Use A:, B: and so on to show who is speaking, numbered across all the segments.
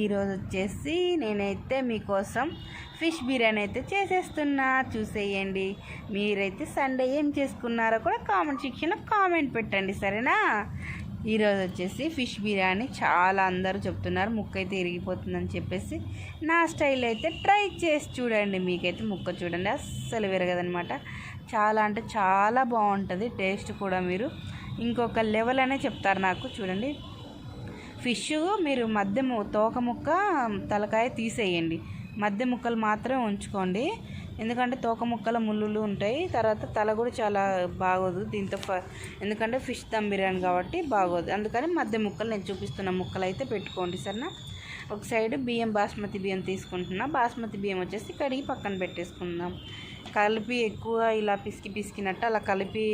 A: ఈరోజు వచ్చేసి నేనైతే మీకోసం ఫిష్ బిర్యానీ అయితే చేసేస్తున్నా, చూసేయండి. మీరైతే సండే ఏం చేసుకున్నారో కూడా కామెంట్ సెక్షన్లో కామెంట్ పెట్టండి, సరేనా? ఈరోజు వచ్చేసి ఫిష్ బిర్యానీ చాలా అందరూ చెప్తున్నారు ముక్క అయితే ఇరిగిపోతుందని చెప్పేసి. నా స్టైల్ అయితే ట్రై చేసి చూడండి, మీకైతే ముక్క చూడండి అస్సలు విరగదనమాట. చాలా అంటే చాలా బాగుంటుంది టేస్ట్ కూడా. మీరు ఇంకొక లెవెల్ అనే చెప్తారు నాకు. చూడండి, ఫిష్ మీరు మధ్య తోక ముక్క తలకాయ తీసేయండి, మధ్య ముక్కలు మాత్రమే ఉంచుకోండి. ఎందుకంటే తోక ముక్కల ముళ్ళులు ఉంటాయి, తర్వాత తల కూడా చాలా బాగోదు దీంతో. ఎందుకంటే ఫిష్ దమ్ బిర్యానీ కాబట్టి బాగోదు, అందుకని మధ్య ముక్కలు నేను చూపిస్తున్న ముక్కలు అయితే పెట్టుకోండి, సరేనా? ఒక సైడ్ బియ్యం బాస్మతి బియ్యం తీసుకుంటున్నా. బాస్మతి బియ్యం వచ్చేసి కడిగి పక్కన పెట్టేసుకుందాం. కలిపి ఎక్కువ ఇలా పిసికినట్టు అలా కలిపి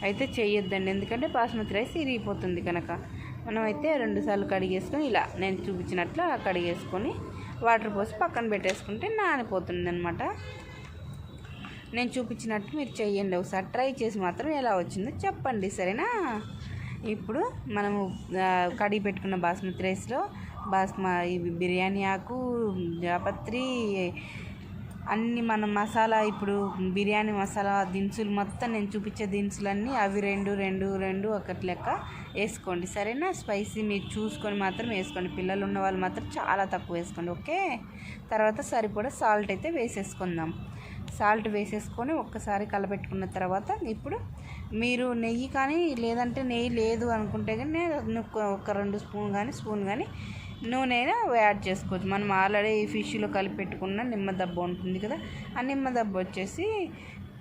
A: అయితే చేయొద్దండి, ఎందుకంటే బాస్మతి రైస్ ఇరిగిపోతుంది కనుక. మనమైతే 2 సార్లు కడిగేసుకొని ఇలా నేను చూపించినట్లు అలా కడిగేసుకొని వాటర్ పోసి పక్కన పెట్టేసుకుంటే నానిపోతుంది అనమాట. నేను చూపించినట్టు మీరు చెయ్యండి, ఒకసారి ట్రై చేసి మాత్రం ఎలా వచ్చిందో చెప్పండి, సరేనా? ఇప్పుడు మనము కడిగి పెట్టుకున్న బాస్మతి రైస్లో బిర్యానీ ఆకు, జాపత్రి, అన్ని మన మసాలా, ఇప్పుడు బిర్యానీ మసాలా దినుసులు మొత్తం నేను చూపించే దినుసులన్నీ అవి రెండు ఒకటి లెక్క వేసుకోండి, సరేనా? స్పైసీ మీరు చూసుకొని మాత్రం వేసుకోండి. పిల్లలు ఉన్న వాళ్ళు మాత్రం చాలా తక్కువ వేసుకోండి, ఓకే? తర్వాత సరిపడా సాల్ట్ అయితే వేసేసుకుందాం. సాల్ట్ వేసేసుకొని ఒక్కసారి కలపెట్టుకున్న తర్వాత ఇప్పుడు మీరు నెయ్యి కానీ లేదంటే నెయ్యి లేదు అనుకుంటే కానీ ఒక 2 స్పూన్ కానీ నూనె యాడ్ చేసుకోవచ్చు. మనం ఆల్రెడీ ఫిష్లో కలిపి పెట్టుకున్న నిమ్మ దెబ్బ ఉంటుంది కదా, ఆ నిమ్మ దెబ్బ వచ్చేసి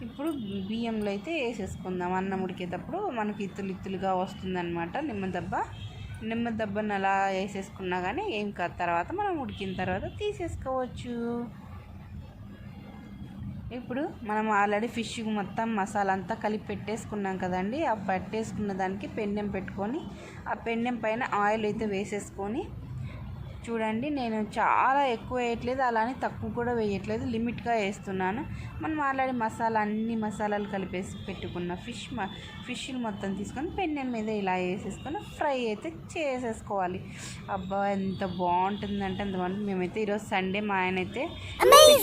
A: ఇప్పుడు బియ్యంలో అయితే వేసేసుకుందాం. అన్నం ఉడికేటప్పుడు మనకి ఇత్తులుగా వస్తుందన్నమాట నిమ్మ దెబ్బను అలా వేసేసుకున్నా కానీ ఏం కాదు, తర్వాత మనం ఉడికిన తర్వాత తీసేసుకోవచ్చు. ఇప్పుడు మనం ఆల్రెడీ ఫిష్ మొత్తం మసాలా అంతా కలిపి పెట్టేసుకున్నాం కదండి. ఆ పెట్టేసుకున్న దానికి పెన్నెం పెట్టుకొని ఆ పెన్నెం పైన ఆయిల్ అయితే వేసేసుకొని, చూడండి నేను చాలా ఎక్కువ వేయట్లేదు, అలానే తక్కువ కూడా వేయట్లేదు, లిమిట్గా వేస్తున్నాను. మనం ఆల్రెడీ అన్ని మసాలాలు కలిపేసి పెట్టుకున్న ఫిష్లు మొత్తం తీసుకొని పెన్నెం మీద ఇలా వేసేసుకొని ఫ్రై అయితే చేసేసుకోవాలి. అబ్బా ఎంత బాగుంటుందంటే అంత బాగుంటుంది. మేమైతే ఈరోజు సండే మా ఆయన అయితే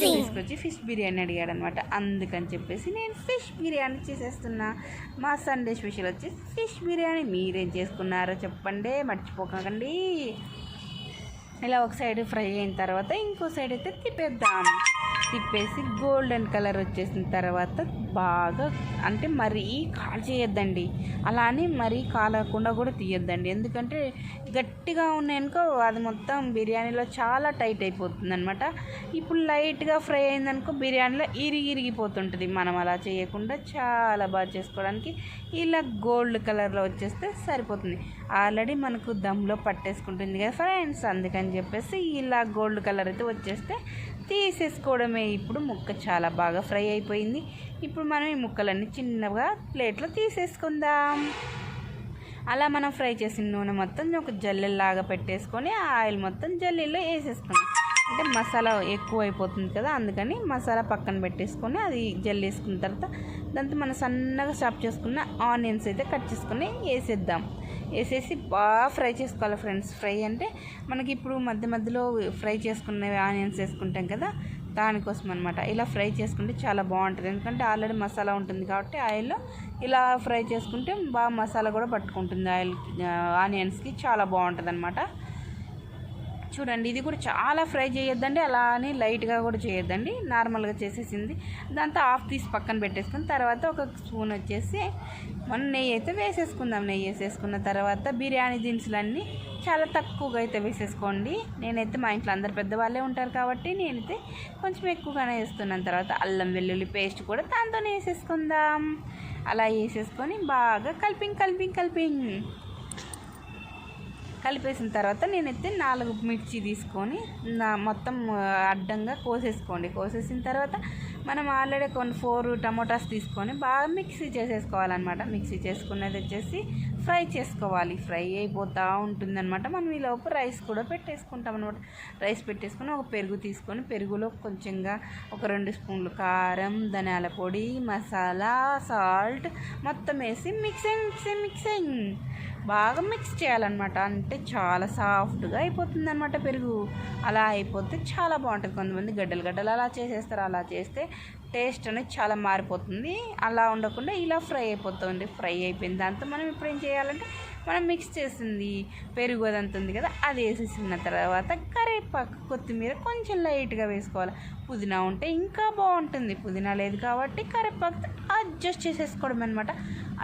A: తీసుకొచ్చి ఫిష్ బిర్యానీ అడిగాడు అనమాట. అందుకని చెప్పేసి నేను ఫిష్ బిర్యానీ చేసేస్తున్నా. మా సండే స్పెషల్ వచ్చి ఫిష్ బిర్యానీ. మీరేం చేసుకున్నారో చెప్పండి, మర్చిపోకండి. ఇలా ఒక సైడ్ ఫ్రై అయిన తర్వాత ఇంకో సైడ్ అయితే తిప్పేసి గోల్డెన్ కలర్ వచ్చేసిన తర్వాత బాగా, అంటే మరీ కాల్ చేయొద్దండి, అలా అని మరీ కాలకుండా కూడా తీయొద్దండి. ఎందుకంటే గట్టిగా ఉన్నాయనుకో అది మొత్తం బిర్యానీలో చాలా టైట్ అయిపోతుంది అనమాట. ఇప్పుడు లైట్గా ఫ్రై అయిందనుకో బిర్యానీలో ఇరిగిపోతుంటుంది. మనం అలా చేయకుండా చాలా బాగా చేసుకోవడానికి ఇలా గోల్డ్ కలర్లో వచ్చేస్తే సరిపోతుంది. ఆల్రెడీ మనకు దమ్లో పట్టేసుకుంటుంది కదా ఫ్రెండ్స్, అందుకని చెప్పేసి ఇలా గోల్డ్ కలర్ అయితే వచ్చేస్తే తీసేసుకోవడమే. ఇప్పుడు ముక్క చాలా బాగా ఫ్రై అయిపోయింది. ఇప్పుడు మనం ఈ ముక్కలన్నీ చిన్నగా ప్లేట్లో తీసేసుకుందాం. అలా మనం ఫ్రై చేసిన నూనె మొత్తం ఒక జల్లెల్లాగా పెట్టేసుకొని ఆయిల్ మొత్తం జల్లెల్లో వేసేసుకుందాం. అంటే మసాలా ఎక్కువ అయిపోతుంది కదా, అందుకని మసాలా పక్కన పెట్టేసుకొని అది జల్లి వేసుకున్న తర్వాత దాంతో మనం సన్నగా చాప్ చేసుకున్న ఆనియన్స్ అయితే కట్ చేసుకొని వేసేసి బాగా ఫ్రై చేసుకోవాలి ఫ్రెండ్స్. ఫ్రై అంటే మనకి ఇప్పుడు మధ్యలో ఫ్రై చేసుకున్న ఆనియన్స్ వేసుకుంటాం కదా, దానికోసం అనమాట. ఇలా ఫ్రై చేసుకుంటే చాలా బాగుంటుంది, ఎందుకంటే ఆల్రెడీ మసాలా ఉంటుంది కాబట్టి ఆయిల్లో ఇలా ఫ్రై చేసుకుంటే బాగా మసాలా కూడా పట్టుకుంటుంది ఆనియన్స్కి, చాలా బాగుంటుంది అనమాట. చూడండి, ఇది కూడా చాలా ఫ్రై చేయొద్దండి, అలా అని లైట్గా కూడా చేయొద్దండి, నార్మల్గా చేసేసింది. దాంతో హాఫ్ తీసి పక్కన పెట్టేసుకుని తర్వాత ఒక స్పూన్ వచ్చేసి మనం నెయ్యి అయితే వేసేసుకుందాం. నెయ్యి వేసేసుకున్న తర్వాత బిర్యానీ దినుసులన్నీ చాలా తక్కువగా అయితే వేసేసుకోండి. నేనైతే మా ఇంట్లో అందరు పెద్దవాళ్ళే ఉంటారు కాబట్టి నేనైతే కొంచెం ఎక్కువగానే వేస్తున్నాను. తర్వాత అల్లం వెల్లుల్లి పేస్ట్ కూడా దాంతోనే వేసేసుకుందాం. అలా వేసేసుకొని బాగా కలిపేసిన తర్వాత నేనైతే 4 మిర్చి తీసుకొని మొత్తం అడ్డంగా కోసేసిన తర్వాత మనం ఆల్రెడీ 4 టమోటాస్ తీసుకొని బాగా మిక్సీ చేసేసుకోవాలన్నమాట. మిక్సీ చేసుకున్నది వచ్చేసి ఫ్రై చేసుకోవాలి. ఫ్రై అయిపోతూ ఉంటుందన్నమాట. మనం ఈలోపు రైస్ కూడా పెట్టేసుకుంటాం అనమాట. రైస్ పెట్టేసుకొని ఒక పెరుగు తీసుకొని పెరుగులో కొంచెంగా ఒక 2 స్పూన్లు కారం, ధనియాల పొడి, మసాలా, సాల్ట్ మొత్తం వేసి మిక్సింగ్ బాగా మిక్స్ చేయాలన్నమాట. అంటే చాలా సాఫ్ట్గా అయిపోతుంది అనమాట పెరుగు. అలా అయిపోతే చాలా బాగుంటుంది. కొంతమంది గడ్డలు గడ్డలు అలా చేసేస్తారు. అలా చేస్తే టేస్ట్ అనేది చాలా మారిపోతుంది. అలా ఉండకుండా ఇలా ఫ్రై అయిపోతుంది. ఫ్రై అయిపోయిన దాంతో మనం ఇప్పుడు ఏం చేయాలంటే మనం మిక్స్ చేసింది పెరుగు అదంతా ఉంది కదా, అది వేసేసిన తర్వాత కరివేపాకు కొత్తిమీర కొంచెం లైట్గా వేసుకోవాలి. పుదీనా ఉంటే ఇంకా బాగుంటుంది. పుదీనా లేదు కాబట్టి కరివేపాకు అడ్జస్ట్ చేసేసుకోవడం అనమాట.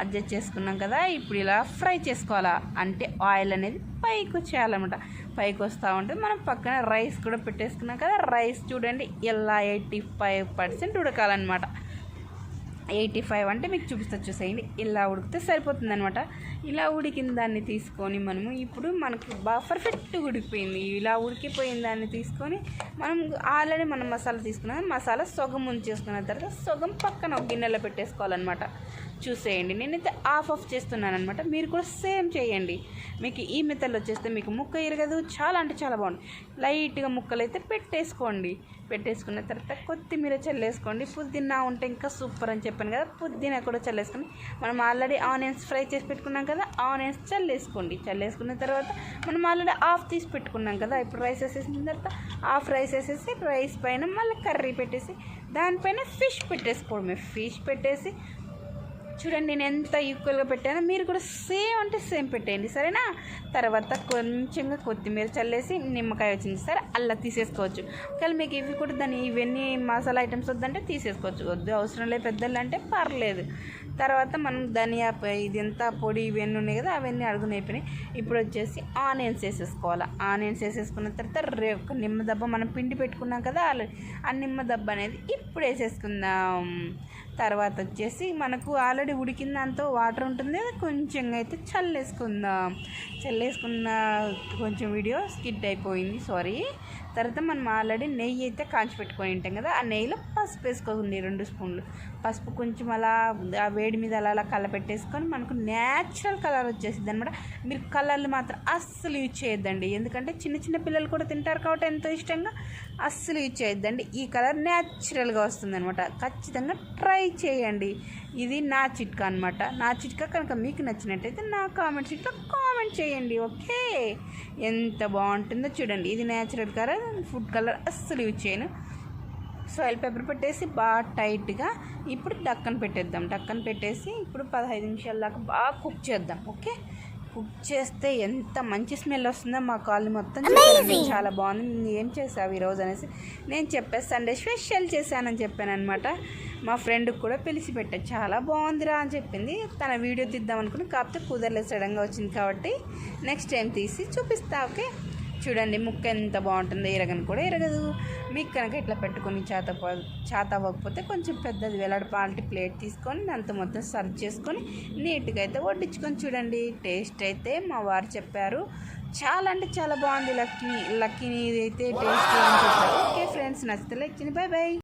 A: అడ్జస్ట్ చేసుకున్నాం కదా, ఇప్పుడు ఇలా ఫ్రై చేసుకోవాలా. అంటే ఆయిల్ అనేది పైకి వచ్చేయాలన్నమాట. పైకి వస్తూ ఉంటే మనం పక్కన రైస్ కూడా పెట్టేసుకున్నాం కదా. రైస్ చూడండి ఇలా 85% ఉడకాలన్నమాట. 85 అంటే మీకు చూపిస్తా, చూసేయండి. ఇలా ఉడికితే సరిపోతుంది అనమాట. ఇలా ఉడికిన దాన్ని తీసుకొని మనము ఇప్పుడు మనకు బాగా పర్ఫెక్ట్గా ఉడికిపోయింది. ఇలా ఉడికిపోయిన దాన్ని తీసుకొని మనం ఆల్రెడీ మనం మసాలా తీసుకున్నాం. మసాలా సగం ఉంచేసుకున్న తర్వాత సగం పక్కన ఒక గిన్నెలో పెట్టేసుకోవాలన్నమాట. చూసేయండి, నేనైతే ఆఫ్ చేస్తున్నాను అనమాట. మీరు కూడా సేమ్ చేయండి. మీకు ఈ మెథడ్లో వచ్చేస్తే మీకు ముక్క ఇరగదు. చాలా అంటే చాలా బాగుంది. లైట్గా ముక్కలు అయితే పెట్టేసుకోండి. పెట్టేసుకున్న తర్వాత కొత్తిమీర చల్లేసుకోండి. పుదీనా ఉంటే ఇంకా సూపర్ అని చెప్పాను కదా, పుదీనా కూడా చల్లేసుకొని మనం ఆల్రెడీ ఆనియన్స్ ఫ్రై చేసి పెట్టుకున్నాం కదా, ఆనియన్స్ చల్లేసుకోండి. చల్లేసుకున్న తర్వాత మనం ఆల్రెడీ ఆఫ్ తీసి పెట్టుకున్నాం కదా, ఇప్పుడు రైస్ వేసేసిన తర్వాత హాఫ్ రైస్ వేసేసి రైస్ పైన మళ్ళీ కర్రీ పెట్టేసి దానిపైన ఫిష్ పెట్టేసుకోవడమే. ఫిష్ పెట్టేసి చూడండి నేను ఎంత ఈక్వల్గా పెట్టానో మీరు కూడా సేమ్ అంటే సేమ్ పెట్టేయండి, సరేనా. తర్వాత కొంచెంగా కొత్తిమీర చల్లేసి నిమ్మకాయ వచ్చింది సరే అలా తీసేసుకోవచ్చు. ఒకవేళ మీకు ఇవి కూడా ఇవన్నీ మసాలా ఐటమ్స్ వద్దంటే తీసేసుకోవచ్చు. వద్దు అవసరం లేదు పెద్దలు అంటే పర్లేదు. తర్వాత మనం ధనియా ఇది ఎంత పొడి ఇవన్నీ ఉన్నాయి కదా, అవన్నీ అడుగుని అయిపోయినాయి. ఇప్పుడు వచ్చేసి ఆనియన్స్ వేసేసుకోవాలి. ఆనియన్స్ వేసేసుకున్న తర్వాత ఒక నిమ్మ దెబ్బ మనం పిండి పెట్టుకున్నాం కదా, ఆ నిమ్మ దెబ్బ అనేది ఇప్పుడు వేసేసుకుందాం. తర్వాత వచ్చేసి మనకు ఆల్రెడీ ఉడికిందంతో వాటర్ ఉంటుంది, కొంచెం అయితే చల్లేసుకుందాం. చల్లేసుకున్న కొంచెం వీడియో స్కిడ్ అయిపోయింది, సారీ. తర్వాత మనం ఆల్రెడీ నెయ్యి అయితే కాంచి పెట్టుకొని ఉంటాం కదా, ఆ నెయ్యిలో పసుపు వేసుకోండి 2 స్పూన్లు. పసుపు కొంచెం అలా ఆ వేడి మీద అలా కలపెట్టేసుకొని మనకు న్యాచురల్ కలర్ వచ్చేసింది అనమాట. మీరు కలర్లు మాత్రం అస్సలు యూజ్ చేయొద్దండి, ఎందుకంటే చిన్న చిన్న పిల్లలు కూడా తింటారు కాబట్టి ఎంతో ఇష్టంగా. అస్సలు యూజ్ చేయొద్దండి. ఈ కలర్ న్యాచురల్గా వస్తుంది అనమాట. ఖచ్చితంగా ట్రై చేయండి. ఇది నా చిట్కా అనమాట. నా చిట్కా కనుక మీకు నచ్చినట్టయితే నా కామెంట్ షీట్లో కామెంట్ చేయండి, ఓకే. ఎంత బాగుంటుందో చూడండి. ఇది న్యాచురల్ కలర్, ఫుడ్ కలర్ అస్సలు యూజ్ చేయను. సాయిల్ పేపర్ పెట్టేసి బాగా టైట్గా ఇప్పుడు డక్కన్ పెట్టేద్దాం. డక్కన్ పెట్టేసి ఇప్పుడు 15 నిమిషాల దాకా బాగా కుక్ చేద్దాం, ఓకే. కుక్ చేస్తే ఎంత మంచి స్మెల్ వస్తుందో మా కాలనీ మొత్తం చాలా బాగుంది. ఏం చేసావు ఈరోజు అనేసి నేను చెప్పేసి సండే స్పెషల్ చేశానని చెప్పాను అనమాట. మా ఫ్రెండ్కి కూడా పిలిచి పెట్టా, చాలా బాగుందిరా అని చెప్పింది. తన వీడియో తీద్దాం అనుకుని కాకపోతే కుదరలేదు, సడన్గా వచ్చింది కాబట్టి నెక్స్ట్ టైం తీసి చూపిస్తా, ఓకే. చూడండి ముక్క ఎంత బాగుంటుందో, ఇరగని కూడా ఇరగదు. మీకు కనుక ఇట్లా పెట్టుకొని చేత అవ్వకపోతే కొంచెం పెద్దది వెలాడపాటి ప్లేట్ తీసుకొని దాంతో మొత్తం సర్వ్ చేసుకొని నీట్గా అయితే వడ్డించుకొని చూడండి. టేస్ట్ అయితే మా వారు చెప్పారు చాలా అంటే చాలా బాగుంది. లక్కీని అయితే టేస్ట్ అని చెప్పారు. ఓకే ఫ్రెండ్స్, నచ్చితే లైక్ చేయండి. Bye bye.